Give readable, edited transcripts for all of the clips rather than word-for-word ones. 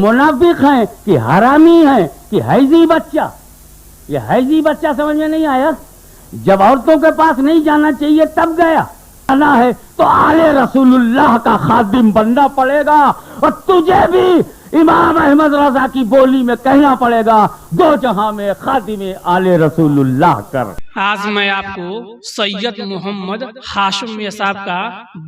منافق ہیں کہ حرامی ہیں کہ حیضی بچہ. یہ حیضی بچہ سمجھ میں نہیں آیا. جب عورتوں کے پاس نہیں جانا چاہیے تب گیا آنا ہے تو آل رسول اللہ کا خادم بننا پڑے گا. اور تجھے بھی امام احمد رضا کی بولی میں کہنا پڑے گا دو جہاں میں خادم آل رسول اللہ کر. آج میں آپ کو سید محمد ہاشم میاں صاحب کا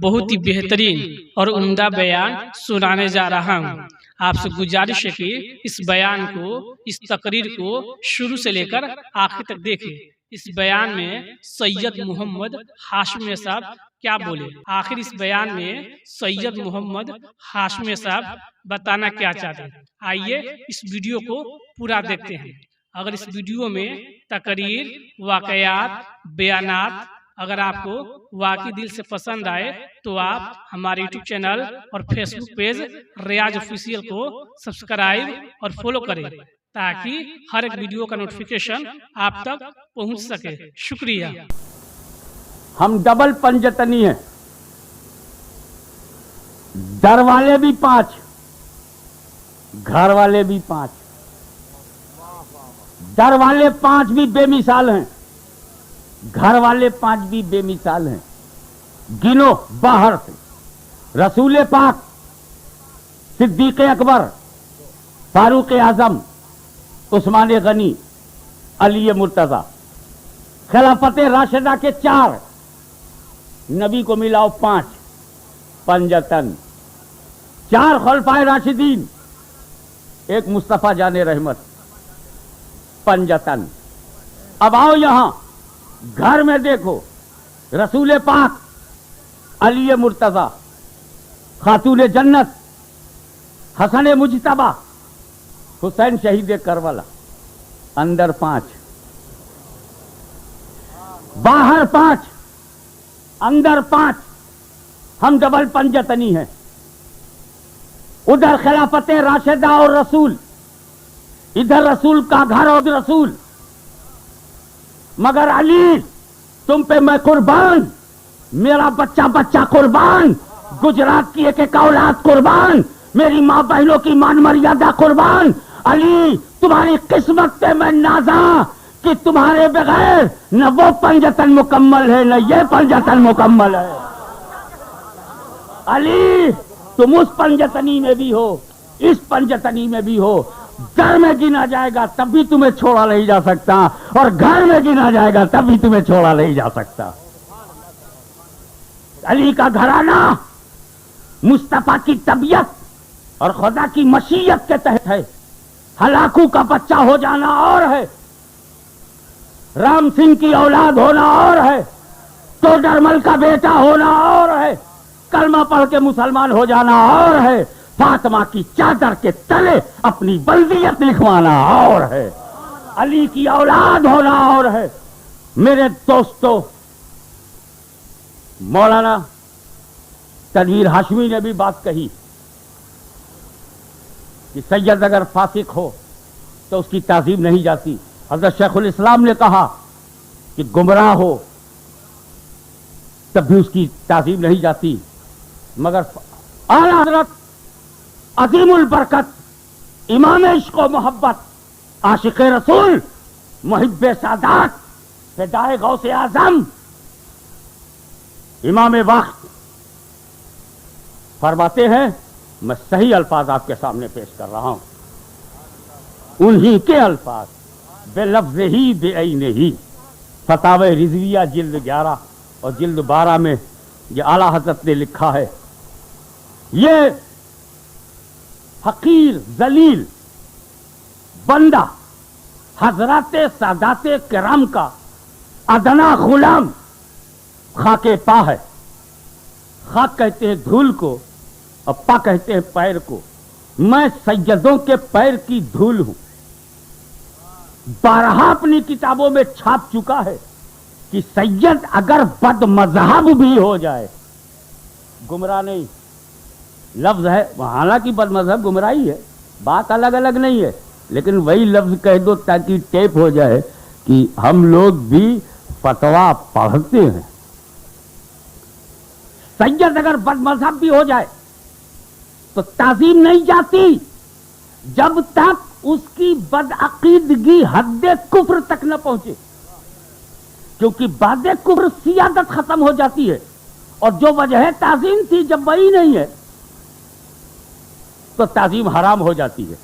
بہت ہی بہترین اور عمدہ بیان سنانے جا رہا ہوں. آپ سے گزارش ہے کہ اس بیان کو، اس تقریر کو شروع سے لے کر آخر تک دیکھیں. اس بیان میں سید محمد ہاشم میاں صاحب کیا بولے، آخر اس بیان میں سید محمد ہاشم میاں صاحب بتانا کیا چاہتے ہیں. آئیے اس ویڈیو کو پورا دیکھتے ہیں. اگر اس ویڈیو میں تقریر، واقعات، بیانات اگر آپ کو واقعی دل سے پسند آئے تو آپ ہمارے یوٹیوب چینل اور فیس بک پیج ریاض آفیشیل کو سبسکرائب اور فالو کریں تاکہ ہر ایک ویڈیو کا نوٹیفیکیشن آپ تک پہنچ سکے. شکریہ. ہم ڈبل پنجتنی ہیں. در والے بھی 5، گھر والے بھی 5. در والے 5 بھی بے مثال ہیں، گھر والے 5 بھی بے مثال ہیں. گنو باہر سے رسول پاک، صدیق اکبر، فاروق اعظم، عثمان غنی، علی مرتضی. خلافت راشدہ کے 4، نبی کو ملاؤ 5. پنجتن 4 خلفائے راشدین، ایک مصطفیٰ جان رحمت. پنجتن. اب آؤ یہاں گھر میں دیکھو، رسول پاک، علی مرتضی، خاتون جنت، حسن مجتبی، حسین شہید کربلا. اندر 5، باہر 5، اندر 5. ہم ڈبل پنجتنی ہیں. ادھر خلافت راشدہ اور رسول، ادھر رسول کا گھر اور رسول. مگر علی تم پہ میں قربان، میرا بچہ بچہ قربان، گجرات کی ایک ایک اولاد قربان، میری ماں بہنوں کی مان مریادہ قربان. علی تمہاری قسمت پہ میں نازاں کہ تمہارے بغیر نہ وہ پنجتن مکمل ہے نہ یہ پنجتن مکمل ہے. علی تم اس پنجتنی میں بھی ہو، اس پنجتنی میں بھی ہو. گھر میں گنا جائے گا تب بھی تمہیں چھوڑا نہیں جا سکتا، اور گھر میں گنا جائے گا تب بھی تمہیں چھوڑا نہیں جا سکتا. علی کا گھرانہ مصطفیٰ کی طبیعت اور خدا کی مشیت کے تحت ہے. ہلاکو کا بچہ ہو جانا اور ہے، رام سنگھ کی اولاد ہونا اور ہے، توڈرمل کا بیٹا ہونا اور ہے، کلمہ پڑھ کے مسلمان ہو جانا اور ہے، فاطمہ کی چادر کے تلے اپنی بلدیت لکھوانا اور ہے، علی کی اولاد ہونا اور ہے. میرے دوستو، مولانا تنویر ہاشمی نے بھی بات کہی کہ سید اگر فاسق ہو تو اس کی تعظیم نہیں جاتی. حضرت شیخ الاسلام نے کہا کہ گمراہ ہو تب بھی اس کی تعظیم نہیں جاتی. مگر اعلی حضرت عظیم البرکت امام عشق و محبت، عاشق رسول، محب سادات، فدائے غوث اعظم، امام وقت فرماتے ہیں، میں صحیح الفاظ آپ کے سامنے پیش کر رہا ہوں، انہی کے الفاظ، بے لفظ ہی بے عین ہی. فتاوی رضویہ جلد 11 اور جلد 12 میں یہ اعلی حضرت نے لکھا ہے. یہ حقیر ذلیل بندہ حضرات سادات کرام کا ادنا غلام خاک پا ہے. خاک کہتے ہیں دھول کو اور پا کہتے ہیں پیر کو. میں سیدوں کے پیر کی دھول ہوں. بارہا اپنی کتابوں میں چھاپ چکا ہے کہ سید اگر بد مذہب بھی ہو جائے گمراہ نہیں. لفظ ہے، حالانکہ بد مذہب گمراہی ہے، بات الگ الگ نہیں ہے، لیکن وہی لفظ کہہ دو تاکہ ٹیپ ہو جائے کہ ہم لوگ بھی فتوا پڑھتے ہیں. سید اگر بد مذہب بھی ہو جائے تو تعظیم نہیں جاتی. جب تک اس کی بدعقیدگی حد کفر تک نہ پہنچے، کیونکہ بعد کفر سیادت ختم ہو جاتی ہے، اور جو وجہ تعظیم تھی جب وہی نہیں ہے تو تعظیم حرام ہو جاتی ہے۔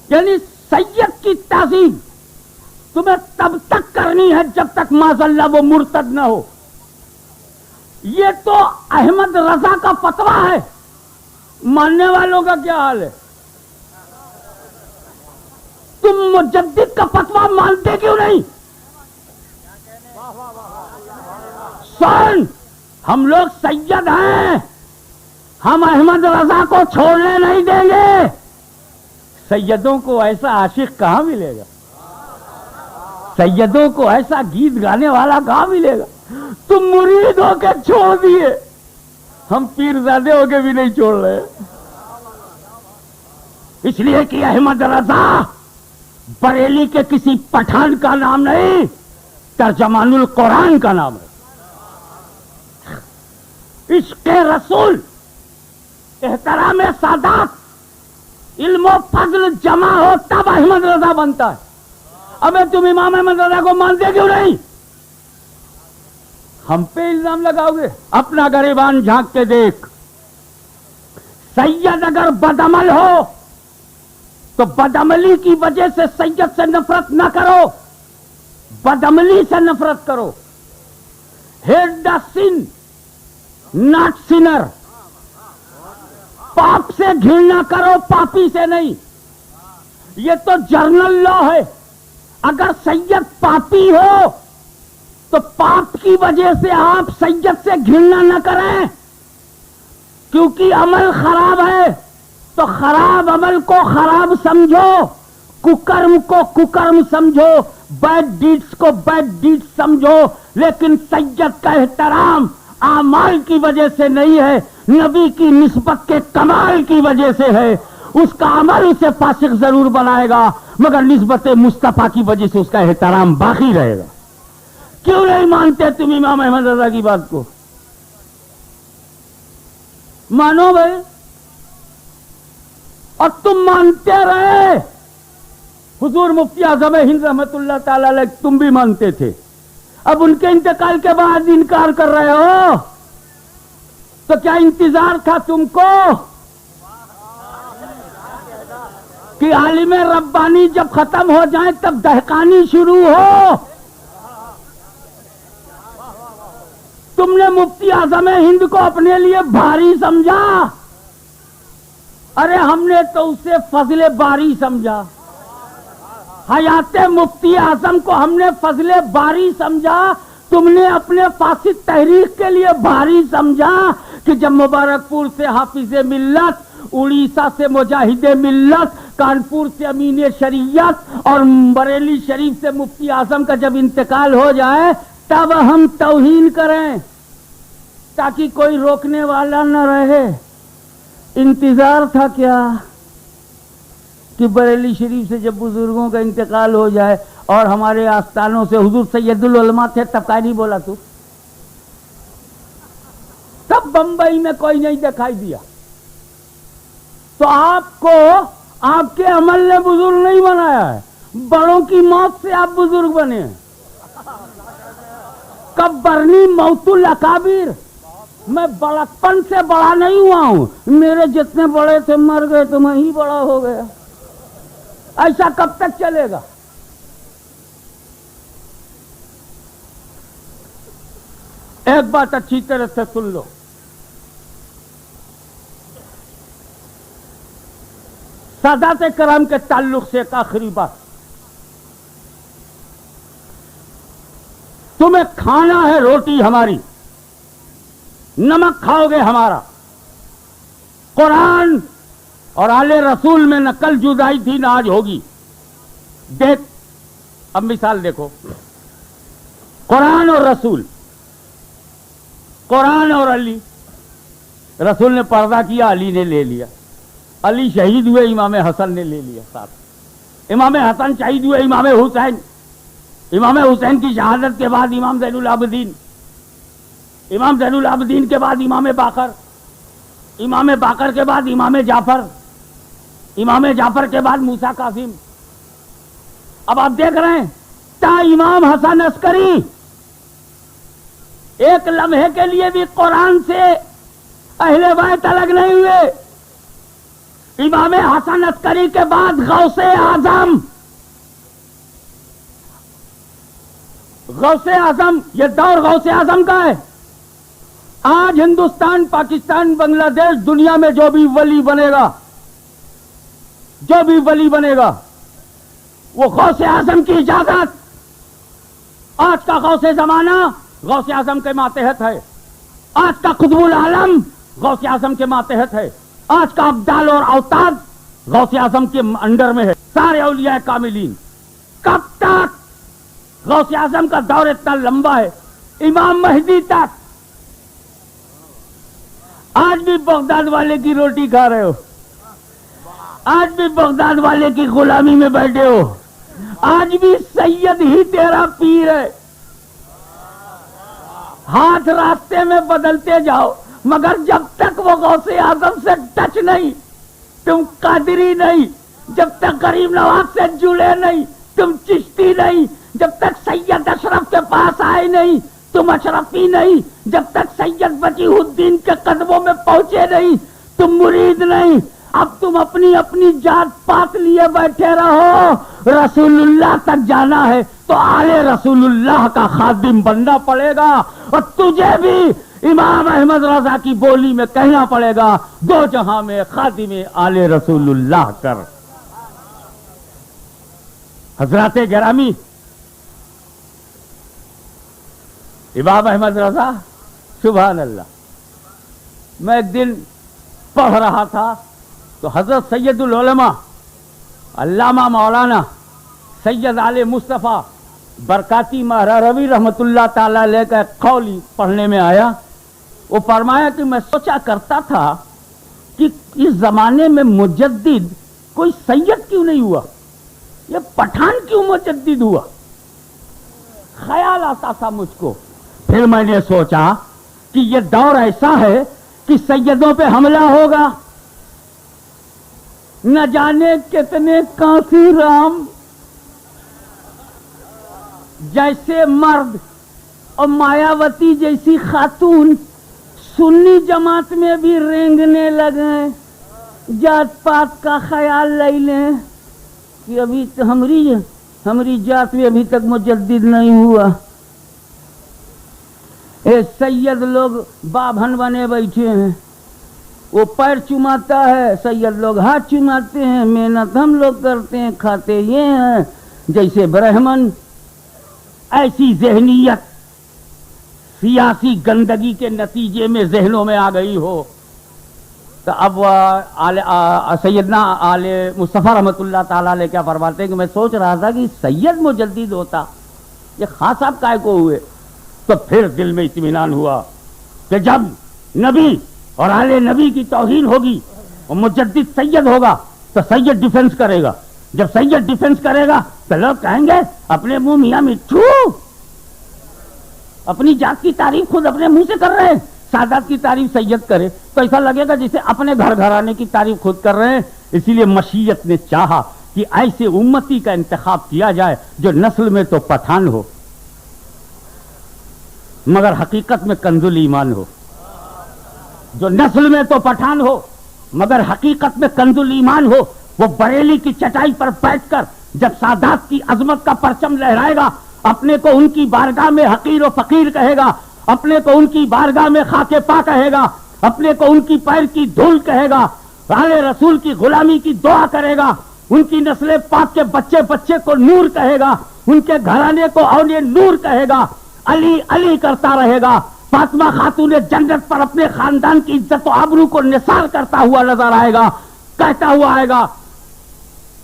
یعنی سید کی تعظیم تمہیں تب تک کرنی ہے جب تک معاذ اللہ وہ مرتد نہ ہو۔ یہ تو احمد رضا کا فتویٰ ہے، ماننے والوں کا کیا حال ہے؟ تم مجدد کا فتویٰ مانتے کیوں نہیں؟ سن، ہم لوگ سید ہیں، ہم احمد رضا کو چھوڑنے نہیں دیں گے۔ سیدوں کو ایسا عاشق کہاں ملے گا؟ سیدوں کو ایسا گیت گانے والا کہاں ملے گا؟ تم مرید ہو کے چھوڑ دیے، ہم پیرزادے ہو کے بھی نہیں چھوڑ رہے، اس لیے کہ احمد رضا بریلی کے کسی پٹھان کا نام نہیں، ترجمان القرآن کا نام ہے۔ عشق رسول، احترام سادات، علم و فضل جمع ہو تب احمد رضا بنتا ہے۔ ابے تم امام احمد رضا کو مانتے کیوں نہیں؟ ہم پہ الزام لگاؤ گے؟ اپنا گریبان جھانک کے دیکھ، سید اگر بدعمل ہو تو بدعملی کی وجہ سے سید سے نفرت نہ کرو، بدعملی سے نفرت کرو۔ Hate the sin not sinner, پاپ سے گھرنا کرو، پاپی سے نہیں۔ یہ تو جرنل لا ہے، اگر سید پاپی ہو تو پاپ کی وجہ سے آپ سید سے گھرنا نہ کریں، کیونکہ عمل خراب ہے تو خراب عمل کو خراب سمجھو، ککرم کو ککرم سمجھو، بیڈ ڈیڈز کو بیڈ ڈیڈز سمجھو، لیکن سید کا احترام اعمال کی وجہ سے نہیں ہے، نبی کی نسبت کے کمال کی وجہ سے ہے۔ اس کا عمل اسے فاسق ضرور بنائے گا، مگر نسبت مصطفیٰ کی وجہ سے اس کا احترام باقی رہے گا۔ کیوں نہیں مانتے تم امام احمد رضا کی بات کو؟ مانو بھائی، اور تم مانتے رہے۔ حضور مفتی اعظم ہند رحمت اللہ تعالی علیہ تم بھی مانتے تھے، اب ان کے انتقال کے بعد انکار کر رہے ہو، تو کیا انتظار تھا تم کو کہ عالم ربانی جب ختم ہو جائیں تب دہقانی شروع ہو؟ تم نے مفتی اعظم ہند کو اپنے لیے بھاری سمجھا، ارے ہم نے تو اسے فضل باری سمجھا۔ حیات مفتی اعظم کو ہم نے فضل باری سمجھا، تم نے اپنے فاسد تحریک کے لیے بھاری سمجھا کہ جب مبارک پور سے حافظ ملت، اڑیسہ سے مجاہد ملت، کانپور سے امین شریعت اور بریلی شریف سے مفتی اعظم کا جب انتقال ہو جائے تب ہم توہین کریں، تاکہ کوئی روکنے والا نہ رہے۔ انتظار تھا کیا کہ بریلی شریف سے جب بزرگوں کا انتقال ہو جائے اور ہمارے آستانوں سے حضور سید العلماء تھے، تب کا نہیں بولا تو؟ تب بمبئی میں کوئی نہیں دکھائی دیا، تو آپ کو آپ کے عمل نے بزرگ نہیں بنایا ہے، بڑوں کی موت سے آپ بزرگ بنے ہیں۔ کب برنی موت الاکابر، میں بڑکپن سے بڑا نہیں ہوا ہوں، میرے جتنے بڑے تھے مر گئے تو میں ہی بڑا ہو گیا۔ ایسا کب تک چلے گا؟ ایک بات اچھی طرح سے سن لو، سادات کرام کے تعلق سے ایک آخری بات، تمہیں کھانا ہے روٹی ہماری، نمک کھاؤ گے ہمارا۔ قرآن اور آل رسول میں نہ کل جدائی تھی نہ آج ہوگی۔ دیکھ، اب مثال دیکھو، قرآن اور رسول، قرآن اور علی، رسول نے پردہ کیا، علی نے لے لیا، علی شہید ہوئے، امام حسن نے لے لیا ساتھ، امام حسن شہید ہوئے، امام حسین، امام حسین کی شہادت کے بعد امام زین العابدین، امام زین العابدین کے بعد امام باقر، امام باقر کے بعد امام جعفر، امام جعفر کے بعد موسیٰ کاظم. اب آپ دیکھ رہے ہیں تا امام حسن عسکری ایک لمحے کے لیے بھی قرآن سے اہل بیت الگ نہیں ہوئے. امام حسن عسکری کے بعد غوث اعظم، غوث اعظم، یہ دور غوث اعظم کا ہے. آج ہندوستان، پاکستان، بنگلہ دیش، دنیا میں جو بھی ولی بنے گا، جو بھی ولی بنے گا، وہ غوث اعظم کی اجازت. آج کا غوث زمانہ غوث اعظم کے ماتحت ہے. آج کا قطب العالم غوث اعظم کے ماتحت ہے. آج کا ابدال اور اوتاد غوث اعظم کے انڈر میں ہے. سارے اولیاء کاملین. کب تک غوث اعظم کا دور اتنا لمبا ہے؟ امام مہدی تک. آج بھی بغداد والے کی روٹی کھا رہے ہو، آج بھی بغداد والے کی غلامی میں بیٹھے ہو، آج بھی سید ہی تیرا پیر ہے. ہاتھ راستے میں بدلتے جاؤ، مگر جب تک وہ غوث اعظم سے ٹچ نہیں، تم قادری نہیں. جب تک غریب نواز سے جڑے نہیں، تم چشتی نہیں. جب تک سید اشرف کے پاس آئے نہیں، تم اشرفی نہیں. جب تک سید وجیہ الدین کے قدموں میں پہنچے نہیں، تم مرید نہیں. اب تم اپنی اپنی ذات پات لیے بیٹھے رہو. رسول اللہ تک جانا ہے تو آل رسول اللہ کا خادم بننا پڑے گا. اور تجھے بھی امام احمد رضا کی بولی میں کہنا پڑے گا، دو جہاں میں خادم آل رسول اللہ کر. حضرات گرامی، امام احمد رضا، سبحان اللہ. میں ایک دن پڑھ رہا تھا تو حضرت سید العلماء علامہ مولانا سید علی مصطفیٰ برکاتی مہراروی رحمت اللہ تعالی علیہ کا ایک قول پڑھنے میں آیا. وہ فرمایا کہ میں سوچا کرتا تھا کہ اس زمانے میں مجدد کوئی سید کیوں نہیں ہوا، یہ پٹھان کیوں مجدد ہوا. خیال آتا تھا مجھ کو. پھر میں نے سوچا کہ یہ دور ایسا ہے کہ سیدوں پہ حملہ ہوگا. نہ جانے کتنے کانسی رام جیسے مرد اور مایاوتی جیسی خاتون سنی جماعت میں بھی رینگنے لگے. جات پات کا خیال لے لیں کہ ابھی تو ہماری جات میں ابھی تک مجدد نہیں ہوا. اے سید لوگ بابھن بنے بیٹھے ہیں، وہ پیر چماتا ہے، سید لوگ ہاتھ چماتے ہیں. محنت ہم لوگ کرتے ہیں، کھاتے یہ ہیں جیسے برہمن. ایسی ذہنیت سیاسی گندگی کے نتیجے میں ذہنوں میں آ گئی ہو تو اب سیدنا آل مصطفیٰ رحمت اللہ تعالیٰ علیہ کیا فرماتے ہیں کہ میں سوچ رہا تھا کہ سید مجدد ہوتا، یہ خاص صاحب کائے کو ہوئے. تو پھر دل میں اطمینان ہوا کہ جب نبی اور آل نبی کی توہین ہوگی اور مجدد سید ہوگا تو سید ڈیفنس کرے گا. جب سید ڈیفنس کرے گا تو لوگ کہیں گے اپنے منہ میاں مٹھو، اپنی ذات کی تعریف خود اپنے منہ سے کر رہے ہیں. سادات کی تعریف سید کرے تو ایسا لگے گا جسے اپنے گھر گھرانے کی تعریف خود کر رہے ہیں. اسی لیے مشیت نے چاہا کہ ایسے امتی کا انتخاب کیا جائے جو نسل میں تو پٹھان ہو مگر حقیقت میں کنز الایمان ہو، جو نسل میں تو پٹھان ہو مگر حقیقت میں کنز الایمان ہو. وہ بریلی کی چٹائی پر بیٹھ کر جب سادات کی عظمت کا پرچم لہرائے گا، اپنے کو ان کی بارگاہ میں حقیر و فقیر کہے گا، اپنے کو ان کی بارگاہ میں خاک پا کہے گا، اپنے کو ان کی پیر کی دھول کہے گا، آل رسول کی غلامی کی دعا کرے گا، ان کی نسل پاک کے بچے بچے کو نور کہے گا، ان کے گھرانے کو اولیاء نور کہے گا، علی علی کرتا رہے گا. فاطمہ خاتون جنت پر اپنے خاندان کی عزت و آبرو کو نثار کرتا ہوا نظر آئے گا، کہتا ہوا آئے گا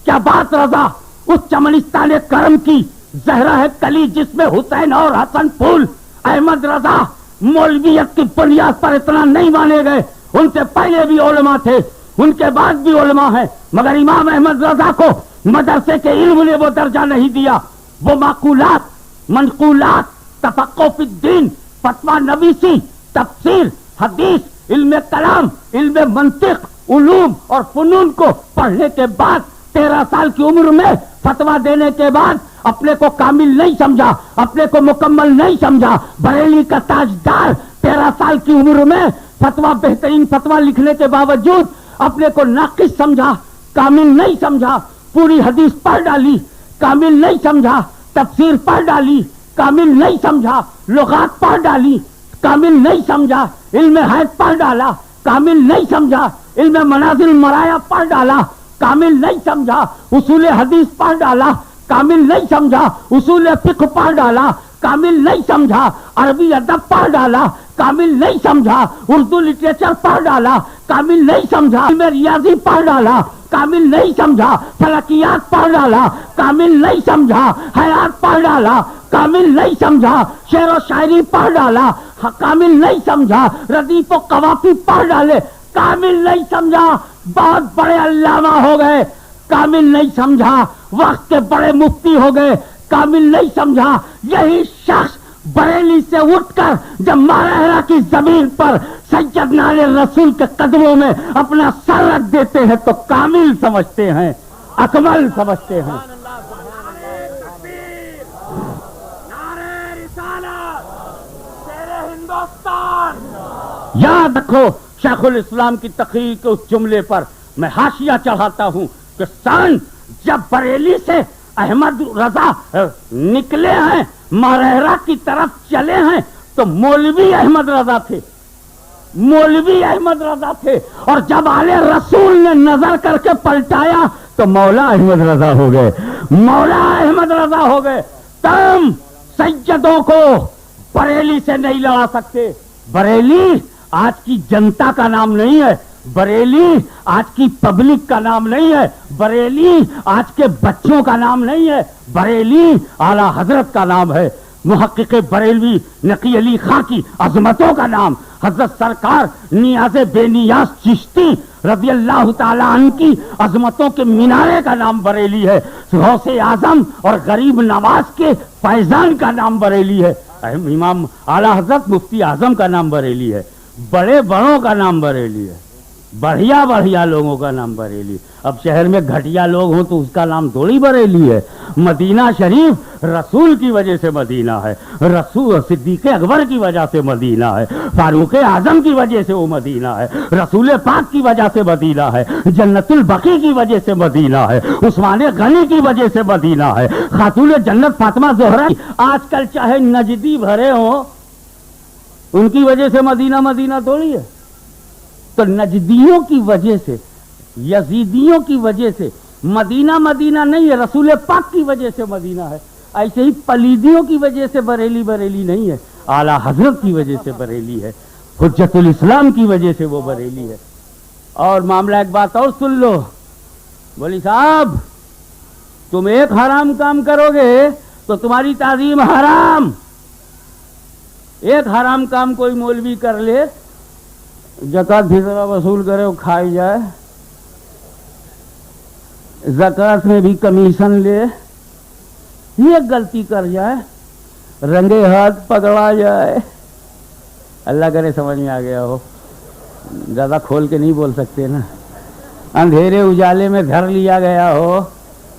کیا بات رضا اس چمنستان کرم کی، زہرا ہے کلی جس میں حسین اور حسن پھول. احمد رضا مولویت کی بنیاد پر اتنا نہیں مانے گئے، ان سے پہلے بھی علماء تھے، ان کے بعد بھی علماء ہیں، مگر امام احمد رضا کو مدرسے کے علم نے وہ درجہ نہیں دیا. وہ معقولات، منقولات، تفقہ فی الدین، فتویٰ نویسی، تفسیر، حدیث، علم کلام، علم منطق، علوم اور فنون کو پڑھنے کے بعد 13 سال کی عمر میں فتویٰ دینے کے بعد اپنے کو کامل نہیں سمجھا، اپنے کو مکمل نہیں سمجھا، بریلی کا تاجدار 13 سال کی عمر میں فتویٰ، بہترین فتویٰ لکھنے کے باوجود اپنے کو ناقص سمجھا، کامل نہیں سمجھا، پوری حدیث پڑھ ڈالی، کامل نہیں سمجھا، تفسیر پڑھ ڈالی، کامل نہیں سمجھا، لغات پڑھ ڈالی، کامل نہیں سمجھا، علم حیض پڑھ ڈالا، کامل نہیں سمجھا، علم منازل مرایا پڑھ ڈالا، کامل نہیں سمجھا، اصول حدیث پڑھ ڈالا، کامل نہیں سمجھا، اصول فقہ پڑھ ڈالا، کامل نہیں سمجھا، عربی ادب پڑھ ڈالا، کامل نہیں سمجھا، اردو لٹریچر پڑھ ڈالا، کامل نہیں سمجھا، علم ریاضی پڑھ ڈالا، کامل نہیں سمجھا، فلکیات پڑھ ڈالا، کامل نہیں سمجھا، حیات پڑھ ڈالا، کامل نہیں سمجھا، شعر و شاعری پڑھ ڈالا، کامل نہیں سمجھا، ردیف و قوافی پڑھ ڈالے، کامل نہیں سمجھا، بہت بڑے علامہ ہو گئے، کامل نہیں سمجھا، وقت کے بڑے مفتی ہو گئے، کامل نہیں سمجھا۔ یہی شخص بریلی سے اٹھ کر جب ماہرہ کی زمین پر سیدنا علیہ رسول کے قدموں میں اپنا سر رکھ دیتے ہیں تو کامل سمجھتے ہیں، اکمل سمجھتے ہیں۔ یاد رکھو، شیخ الاسلام کی تقریر کے اس جملے پر میں حاشیہ چڑھاتا ہوں کہ سن جب بریلی سے احمد رضا نکلے ہیں، ماہرہ کی طرف چلے ہیں، تو مولوی احمد رضا تھے، مولوی احمد رضا تھے، اور جب آل رسول نے نظر کر کے پلٹایا تو مولا احمد رضا ہو گئے، مولا احمد رضا ہو گئے۔ تم سیدوں کو بریلی سے نہیں لڑا سکتے۔ بریلی آج کی جنتا کا نام نہیں ہے، بریلی آج کی پبلک کا نام نہیں ہے، بریلی آج کے بچوں کا نام نہیں ہے، بریلی اعلیٰ حضرت کا نام ہے، محقق بریلوی نقی علی خاں کی عظمتوں کا نام، حضرت سرکار نیاز بے نیاز چشتی رضی اللہ تعالیٰ عنہ کی عظمتوں کے مینارے کا نام بریلی ہے، غوث اعظم اور غریب نواز کے فیضان کا نام بریلی ہے، امام اعلیٰ حضرت مفتی اعظم کا نام بریلی ہے، بڑے بڑوں کا نام بریلی ہے، بڑھیا بڑھیا لوگوں کا نام بریلی۔ اب شہر میں گھٹیا لوگ ہوں تو اس کا نام تھوڑی بریلی ہے۔ مدینہ شریف رسول کی وجہ سے مدینہ ہے، رسول صدیق اکبر کی وجہ سے مدینہ ہے، فاروق اعظم کی وجہ سے وہ مدینہ ہے، رسول پاک کی وجہ سے مدینہ ہے، جنت البقیع کی وجہ سے مدینہ ہے، عثمان غنی کی وجہ سے مدینہ ہے، خاتون جنت فاطمہ زہرا آج کل چاہے نجدی بھرے ہوں ان کی وجہ سے مدینہ مدینہ تھوڑی ہے۔ تو نجدیوں کی وجہ سے، یزیدیوں کی وجہ سے مدینہ مدینہ نہیں ہے، رسول پاک کی وجہ سے مدینہ ہے۔ ایسے ہی پلیدیوں کی وجہ سے بریلی بریلی نہیں ہے، اعلیٰ حضرت کی وجہ سے بریلی ہے، حجت الاسلام کی وجہ سے وہ بریلی ہے۔ اور معاملہ ایک بات اور سن لو، بولی صاحب تم ایک حرام کام کرو گے تو تمہاری تعظیم حرام۔ ایک حرام کام کوئی مولوی کر لے، زکوٰۃ فطرہ وصول کرے وہ کھائی جائے، زکوٰۃ میں بھی کمیشن لے، یہ غلطی کر جائے، رنگے ہاتھ پکڑا جائے، اللہ کرے سمجھ میں آ گیا ہو، زیادہ کھول کے نہیں بول سکتے نا، اندھیرے اجالے میں دھر لیا گیا ہو،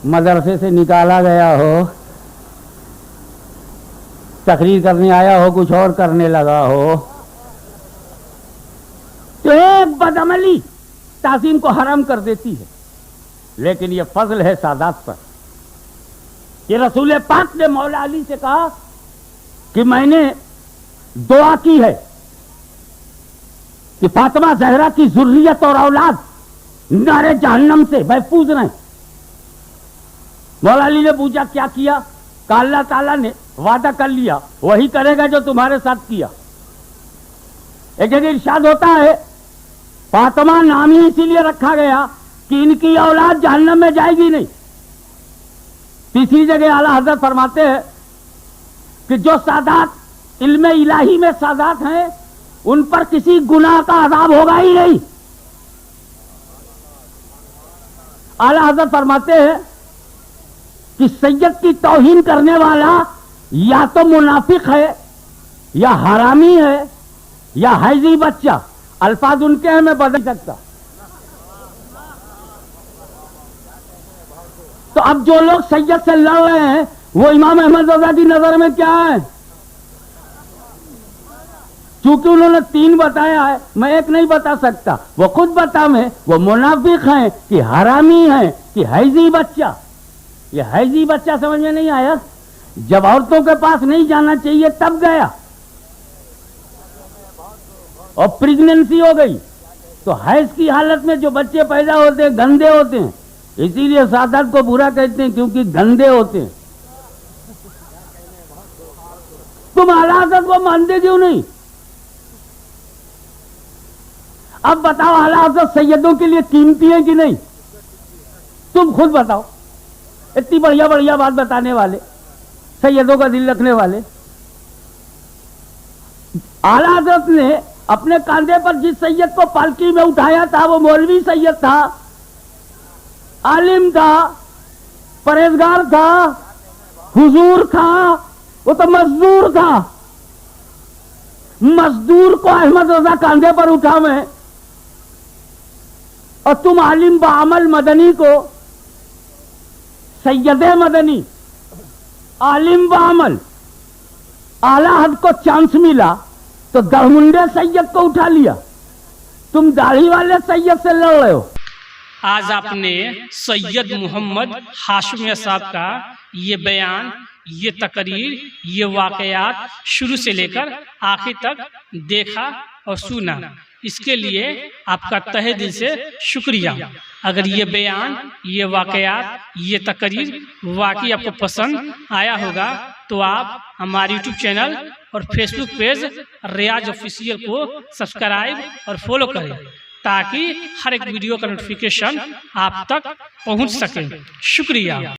مدرسے سے نکالا گیا ہو، تقریر کرنے آیا ہو کچھ اور کرنے لگا ہو، تو ایک بدعملی تعظیم کو حرام کر دیتی ہے۔ لیکن یہ فضل ہے سادات پر کہ رسول پاک نے مولا علی سے کہا کہ میں نے دعا کی ہے کہ فاطمہ زہرا کی ذریت اور اولاد نار جہنم سے محفوظ رہیں۔ مولا علی نے پوچھا کیا کیا؟ کہ اللہ تعالیٰ نے وعدہ کر لیا وہی کرے گا جو تمہارے ساتھ کیا۔ ایک جگہ ارشاد ہوتا ہے فاطمہ نام ہی اسی لیے رکھا گیا کہ ان کی اولاد جہنم میں جائے گی نہیں۔ تیسری جگہ اعلیٰ حضرت فرماتے ہیں کہ جو سادات علم الہی میں سادات ہیں ان پر کسی گناہ کا عذاب ہوگا ہی نہیں۔ اعلیٰ حضرت فرماتے ہیں کہ سید کی توہین کرنے والا یا تو منافق ہے یا حرامی ہے یا حیضی بچہ، الفاظ ان کے ہیں میں بدل سکتا، تو اب جو لوگ سید سے لڑ رہے ہیں وہ امام احمد رضا کی نظر میں کیا ہے؟ چونکہ انہوں نے 3 بتایا ہے، میں ایک نہیں بتا سکتا، وہ خود بتا میں وہ منافق ہیں کہ حرامی ہیں کہ حیضی بچہ. یہ حیضی بچہ سمجھ میں نہیں آیا؟ جب عورتوں کے پاس نہیں جانا چاہیے تب گیا اور پریگننسی ہو گئی، تو حیض کی حالت میں جو بچے پیدا ہوتے ہیں گندے ہوتے ہیں، اسی لیے سادات کو برا کہتے ہیں کیونکہ گندے ہوتے ہیں. تم حالات کو مانتے کیوں نہیں؟ اب بتاؤ حالات سیدوں کے لیے قیمتی ہیں کہ نہیں؟ تم خود بتاؤ. اتنی بڑھیا بڑھیا بات بتانے والے، سیدوں کا دل رکھنے والے. اعلیٰ حضرت نے اپنے کاندھے پر جس سید کو پالکی میں اٹھایا تھا وہ مولوی سید تھا، عالم تھا، پرہیزگار تھا، حضور تھا، وہ تو مزدور تھا. مزدور کو احمد رضا کاندھے پر اٹھا میں، اور تم عالم بعمل مدنی کو سید مدنی، عالم بعمل، اعلیٰ حد کو چانس ملا تو گڑمنڈے سید کو اٹھا لیا. تم داڑھی والے سید سے لڑ رہے ہو. آج آپ نے سید محمد ہاشمی صاحب کا یہ بیان، یہ تقریر، یہ واقعات شروع سے لے کر آخر تک دیکھا اور سنا. اس کے لیے آپ کا تہہ دل سے شکریہ. اگر یہ بیان، یہ واقعات، یہ تقریر واقعی آپ کو پسند آیا ہوگا تو آپ ہمارے یوٹیوب چینل اور فیس بک پیج ریاض آفیشیل کو سبسکرائب اور فالو کریں تاکہ ہر ایک ویڈیو کا نوٹیفیکیشن آپ تک پہنچ سکے. شکریہ.